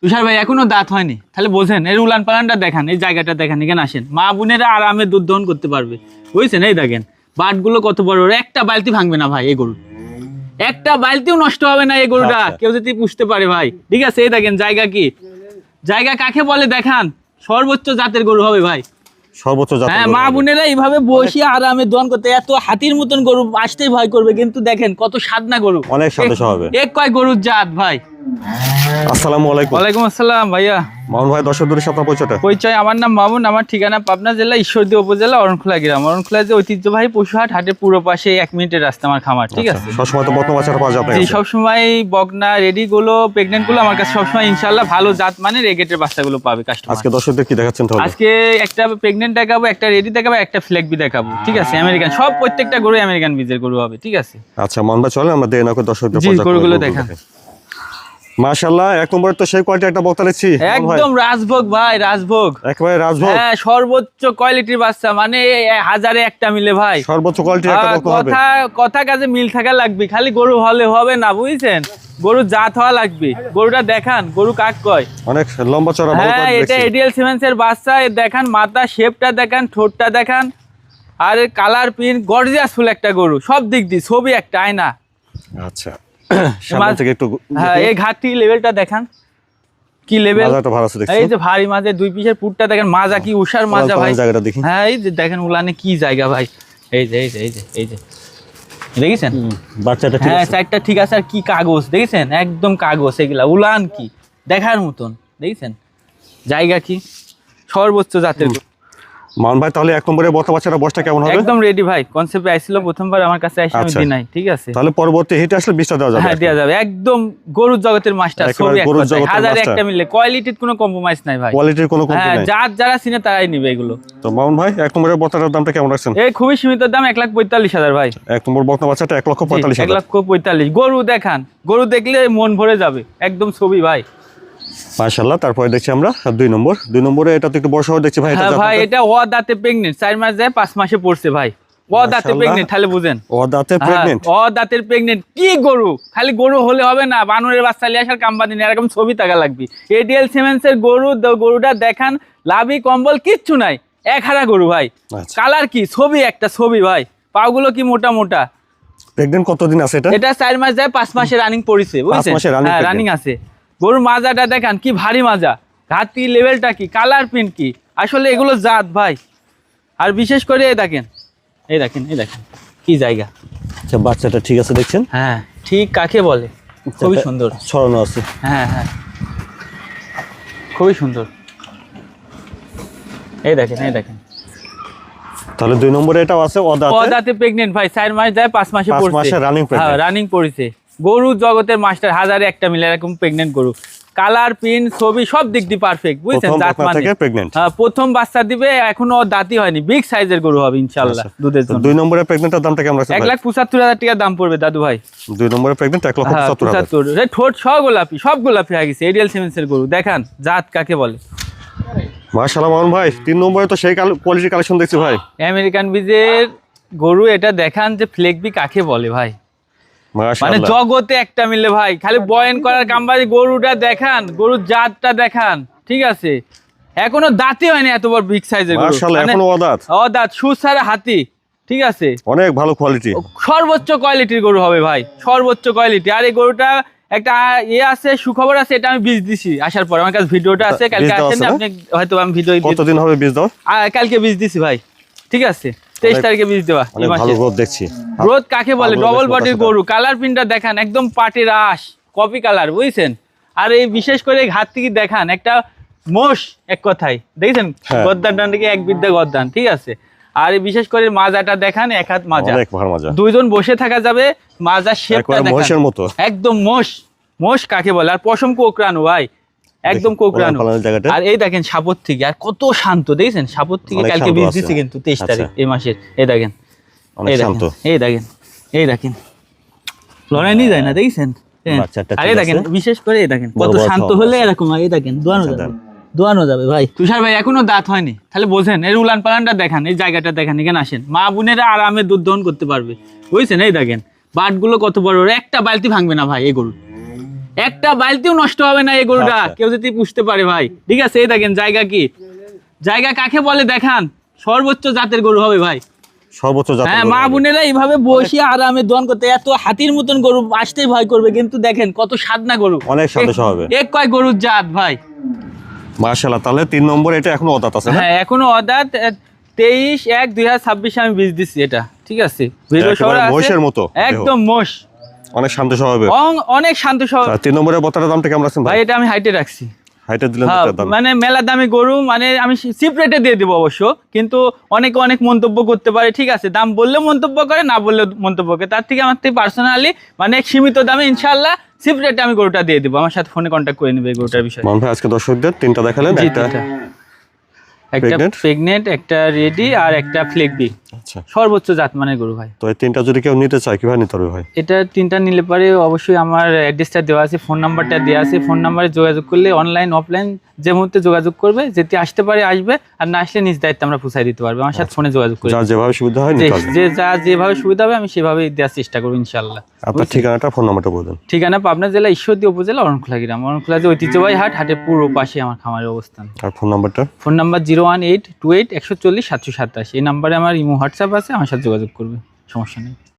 তুষার ভাই এখনো দাঁত হয়নি, তাহলে বোঝেন এর উলান পালানটা দেখান, এই জায়গাটা দেখান, এখানে আসেন, মা বোনেরা আরামে দুধ দহন করতে পারবে, বুঝছেন? এই দেখেন বাটগুলো কত বড়, একটা বালতি ভাঙবে না ভাই, এই গরু একটা বালতিও নষ্ট হবে না এই গরুটা, কেউ যদি পুষতে পারে ভাই। ঠিক আছে, এই দেখেন জায়গা কি, জায়গা কাকে বলে দেখান, সর্বোচ্চ জাতের গরু হবে ভাই, সর্বোচ্চ জাতের। হ্যাঁ, মা বোনেরা এইভাবে বসে আরামে দহন করতে, এত হাতির মতন গরু আসতেই ভয় করবে, কিন্তু দেখেন কত সাদনা গরু, অনেক সাদা হবে। এক কয় গরুর জাত ভাই। আসসালামু আলাইকুম। ওয়ালাইকুম আসসালাম ভাইয়া। মামুন ভাই, দর্শকদের সাথে পরিচয়টা। পরিচয়, আমার নাম মামুন, আমার ঠিকানা পাবনা জেলা ঈশ্বরদী উপজেলা অরণখোলা গ্রাম। অরণখোলা যে ঐতিহ্যবাহী পশুহাট, হাটের পুরো পাশে 1 মিনিটের রাস্তা আমার খামার। ঠিক আছে, সবসময় তো বকনা বাচ্চাটা পাওয়া যাবে? জি, সবসময় বকনা রেডি গুলো, প্রেগনেন্ট গুলো আমার কাছে সবসময় ইনশাআল্লাহ ভালো জাত মানের রেগেটের বাচ্চাগুলো পাবে কাস্টমার। আজকে দর্শকদের কি দেখাচ্ছেন তাহলে? আজকে একটা প্রেগনেন্ট দেখাবো, একটা রেডি দেখাবো, একটা ফ্লেগবি দেখাবো। ঠিক আছে, আমেরিকান, সব প্রত্যেকটা গরু আমেরিকান বীজের গরু হবে। ঠিক আছে, আচ্ছা মামুন ভাই, চলেন আমরা দেই না করে দর্শকদের জি, গরুগুলো দেখান। মাশাআল্লাহ, এক নম্বরে তো সেই কোয়ালিটি একটা বকনা দেখছি, একদম রাজভোগ ভাই, রাজভোগ, একেবারে রাজভোগ। হ্যাঁ, সর্বোচ্চ কোয়ালিটির বাচ্চা, মানে 1000-এ একটা মিলে ভাই, সর্বোচ্চ কোয়ালিটির একটা বকনা হবে। কথা কাজে মিল থাকা লাগবে, খালি গরু হলে হবে না, বুঝছেন? গরু জাত হওয়া লাগবে। গরুটা দেখান, গরু কাক কয়, অনেক লম্বা চড়া, ভালো হ্যাঁ, কোয়ালিটি এটা দেখছি। এডিএল সিমেন্সের বাচ্চা। দেখান মাথা শেপটা দেখান, ঠোঁটটা দেখান, আর কালার প্রিন্ট গর্জিয়াস ফুল একটা গরু, সব দিক দিয়ে ছবি একটা আয়না। আচ্ছা, সামনে থেকে একটু, হ্যাঁ, এই ঘাটতি লেভেলটা দেখান, কি লেভেল, মাজাটা ভালো আছে দেখছি। এই যে ভারী মাঝে 2 পিসের পুটটা দেখেন, মাজা কি উষার মাজা ভাই, জায়গাটা দেখি। হ্যাঁ, এই যে দেখেন উলানে কি জায়গা ভাই, এই যে এই যে এই যে এই যে দেখেছেন বাচ্চাটা ঠিক হ্যাঁ, আছে, সাইডটা ঠিক আছে। আর কি কাগজ দেখেছেন, একদম কাগজ, এগুলা উলান কি দেখার মতন, দেখেছেন জায়গা কি, সর্বোচ্চ জাতের গরু। মামুন ভাই, তাহলে এক নম্বরে বকনা বাচ্চাটা বয়সটা কেমন হবে? একদম রেডি ভাই, কনসেপ্টে আইছিল প্রথমবার আমার কাছে, এসে আমি আচ্ছা। দিই নাই। ঠিক আছে, তাহলে পরবর্তী হিটে আসলে 20টা দেওয়া যাবে? হ্যাঁ, দেওয়া যাবে, একদম গরুর জগতের মাস্টার, একেবারে ছবি এক গরুর কথায়, জগতের 1000-এ মাস্টার। একটা মিললে, কোয়ালিটির কোনো কম্প্রোমাইজ নাই ভাই, কোয়ালিটির কোনো কমতি হ্যাঁ, নাই। যারা চিনে তারাই নিবে এগুলো। তো মামুন ভাই, এক নম্বরের বকনাটার দামটা কেমন রাখছেন? এই খুবই সীমিত দাম, 1,45,000 ভাই। এক নম্বর বকনা বাচ্চাটা 1,45,000। 1,45,000। গরু দেখান, গরু দেখলে মন ভরে যাবে, একদম ছবি ভাই। মাশাআল্লাহ। তারপরে দেখছি আমরা 2 নম্বরে, এটা তো একটু বড় শহর দেখছি ভাই। এটা হ্যাঁ ভাই, জাতটা? এটা দাঁতে প্রেগনেন্ট, 4 মাস যায় 5 মাসে পড়ছে ভাই, দাঁতে মাশাআল্লাহ। প্রেগনেন্ট, তাহলে বুঝেন, দাঁতে প্রেগনেন্ট। দাঁতের প্রেগনেন্ট কি গরু, খালি গরু হলে হবে না, বানরের বাচ্চা লিয়ে আসার কাম্পানি নেই, এরকম ছবি টাকা লাগবে। এডিএল সিমেন্সের গরু, গরুটা দেখান, লাভি কম্বল কিচ্ছু নাই, এক হারা গরু ভাই, আচ্ছা। কালার কি, ছবি একটা ছবি ভাই, পাগুলো কি মোটা মোটা। প্রেগনেন্ট কতদিন আছে এটা? এটা 4 মাস যায় 5 মাসে রানিং পড়িছে, বুঝছেন? মাসে running হ্যাঁ, pregnant। রানিং আছে। গরুর মাজাটা দেখান, কি ভারী মাজা, ঘাতি লেভেলটা কি, কালার প্রিন্ট কি, আসলে এগুলো জাত ভাই। আর বিশেষ করে এই দেখেন, এই দেখেন, এই দেখেন কি জায়গা, আচ্ছা, বাচ্চাটা ঠিক আছে দেখছেন? হ্যাঁ, ঠিক কাকে বলে, খুবই সুন্দর, ছড়ানো আছে। হ্যাঁ হ্যাঁ, খুবই সুন্দর, এই দেখেন, এই দেখেন। তাহলে 2 নম্বরে এটাও আছে, দাঁতে প্রেগনেন্ট ভাই, 4 মাস যায় 5 মাসে 5 পড়ছে, মাসে running pregnant। হ্যাঁ, রানিং পড়েছে। গরু জগতের মাস্টার, 1000-এ একটা মিলে এরকম প্রেগনেন্ট গরু, কালার প্রিন্ট ছবি সব দিক দিয়ে পারফেক্ট, বুঝছেন? প্রথম জাত বকনা মানে, থেকে প্রেগনেন্ট। হ্যাঁ, প্রথম বাচ্চা দিবে, এখনো দাঁতই হয়নি, বিগ সাইজের গরু হবে ইনশাআল্লাহ দুধের জন্য। 2 নম্বরে প্রেগনেন্টের দামটা কেমন রাখছেন? 1,75,000 টাকা দাম পড়বে দাদু ভাই। 2 নম্বরে প্রেগনেন্ট 1,75,000। 75, ঠোঁট সব গোলাপি, সব গোলাপি হয়ে গেছে, এডিএল সিমেন্সের গরু দেখান, জাত কাকে বলে। মাশাআল্লাহ মামুন ভাই, 3 নম্বরে তো সেই কোয়ালিটি কালেকশন দেখছি ভাই, আমেরিকান বীজের গরু, এটা দেখান যে ফ্লেগবি কাকে বলে ভাই, মানে মাশাআল্লাহ। জগতে একটা মিলে ভাই, খালি বয়ান করার কামবাজি। গরুটা দেখান, গরুর জাতটা দেখান, ঠিক আছে? এখনো দাঁতই হয়নি, এত বড় বিগ সাইজের গরু, মাশাআল্লাহ, মানে এখনো অদাঁত, দাঁত, সুসারা হাতি, ঠিক আছে? অনেক ভালো কোয়ালিটি, সর্বোচ্চ কোয়ালিটির গরু হবে ভাই, সর্বোচ্চ কোয়ালিটি। আর এই গরুটা একটা আছে, সুখবর আছে, এটা আমি বীজ দিছি আসার পর, আমার কাছে ভিডিওটা আছে, কালকে বীজ দেওয়া আসেন, আছে না? আপনি হয়তো আমি ভিডিও কতদিন হবে বীজ দাও? কালকে বীজ দিছি ভাই, ঠিক আছে? 23 তারিখে বীজ দেওয়া। অনেক ভালো গ্রোথ দেখছি। গ্রোথ কাকে বলে, ভালো ডবল বেশ বডির মোটা গরু, কালার প্রিন্টটা দেখান, একদম পাটের আঁশ, কপি কালার, বুঝছেন? আর এই বিশেষ করে ঘাট থেকে দেখান, একটা মোষ, এক কথায় দেখেছেন, হ্যাঁ। গদ্দান ডানদিকে এক বিদ্যা গদ্দান, ঠিক আছে? আর এই বিশেষ করে মাজাটা দেখান, এক হাত মাজা, অনেক ভালো মাজা, 2 জন বসে থাকা যাবে, মাজার শেপটা একবারে দেখান, মহিষের মতো, একদম মোষ, মোষ কাকে বলে। আর পশম কোকড়ানো ভাই, একদম কোকড়ানো। জায়গাটা। আর এই দেখেন সাপত থেকে, আর কত শান্ত, দেখছেন? সাপত থেকে অনেক কালকে শান্ত বীজ আছে। দিচ্ছে কিন্তু 23 আচ্ছা। তারিখ এই মাসের, এই দেখেন, অনেক এই শান্ত। দেখেন, এই দেখেন, এই দেখেন, লড়াই নিয়ে যায় না, দেখছেন? বাচ্চাটা আর এই ঠিক দেখেন, আছে। বিশেষ করে এই দেখেন বড় কত বড় শান্ত ঠোঁট। হলে এরকম হয়, এই দেখেন দোয়ানো আচ্ছা, যাবে, দোয়ানো যাবে ভাই। তুষার ভাই এখনো দাঁত হয়নি, তাহলে বোঝেন এর উলান পালানটা দেখান, এই জায়গাটা দেখান, এখানে আসেন, মা বোনেরা আরামে দুধ দহন করতে পারবে, বুঝছেন? এই দেখেন বাটগুলো কত বড়, একটা বালতি ভাঙবে না ভাই এই গরু, একটা বালতিও নষ্ট হবে না এই গরুটা, আচ্ছা। কেউ যদি পুষতে পারে ভাই। ঠিক আছে, এই দেখেন জায়গা কি, জায়গা কাকে বলে দেখান, সর্বোচ্চ জাতের গরু হবে ভাই। সর্বোচ্চ জাতের হ্যাঁ, গরু মা হবে। বোনেরা এইভাবে বসে আরামে দোয়ান করতে, এত হাতির মতন গরু আসতেই ভয় করবে, কিন্তু দেখেন কত সাদনা গরু, অনেক সাদা হবে। এক কয় গরুর জাত ভাই। মাশাআল্লাহ, তাহলে 3 নম্বর এটা এখনো অদাঁত আছে না? হ্যাঁ, এখনো অদাত, 23/1/2026 আমি বীজ দিচ্ছি এটা। ঠিক আছে, ভিডিও একেবারে সহ আছে, মহিষের মতো দেহ। একদম মোষ, অনেক শান্ত স্বভাবের। অনেক শান্ত স্বভাব। 3 নম্বরের বতারের দামটা কেমন রাখছেন ভাই ভাই? এটা আমি হাইটে রাখছি। হাইটে দিলেন হ্যাঁ, দুটার দাম। মানে মেলা দামি গরু, মানে আমি চিপ রেটে দিয়ে দেবো অবশ্য, কিন্তু অনেকে অনেক মন্তব্য করতে পারে। ঠিক আছে, দাম বললে মন্তব্য করে, না বললে মন্তব্য করে, তার থেকে আমার থেকে পার্সোনালি মানে সীমিত দামে ইনশাল্লাহ চিপ রেটে আমি গরুটা দিয়ে দেবো। আমার সাথে ফোনে কন্ট্যাক্ট করে নেবে এই গরুটার বিষয়ে। মান ভাই আজকে দর্শকদের 3টা দেখালেন, জি, একটা তিনটা। একটা Pregnant? প্রেগনেন্ট, একটা রেডি, আর একটা ফ্লেগবি, আচ্ছা। সর্বোচ্চ জাতমানের গরু ভাই। তো এই 3টা যদি কেউ নিতে চায় কিভাবে নিতে পারবে ভাই? এটা 3টা নিলে পরে অবশ্যই আমার অ্যাড্রেসটা দেওয়া আছে, ফোন নাম্বারটা দেওয়া আছে, ফোন নাম্বারে যোগাযোগ করলে অনলাইন অফলাইন যে মুহূর্তে যোগাযোগ করবে, যেতে আসতে পারে আসবে, আর না আসলে নিজ দায়িত্বে আমরা পুষাই দিতে পারবো। আমার সাথে ফোনে যোগাযোগ করে যার যেভাবে সুবিধা হয় নিতে পারবে। যা যেভাবে সুবিধা হবে আমি সেভাবেই দেওয়ার চেষ্টা করবো ইনশাল্লাহ। আপনার ঠিকানাটা, ফোন নাম্বারটা বলুন। ঠিকানা পাবনা জেলা ঈশ্বরদী উপজেলা অরণখোলা গ্রাম, অরণখোলা যে ঐতিহ্যবাহী হাট, হাটের পুরো পাশে আমার খামারের অবস্থান। আর ফোন নাম্বারটা? Phone number 01828 140 787। এই নাম্বারে আমার ইমো হোয়াটসঅ্যাপ আছে, আমার সাথে যোগাযোগ করবে, সমস্যা নেই।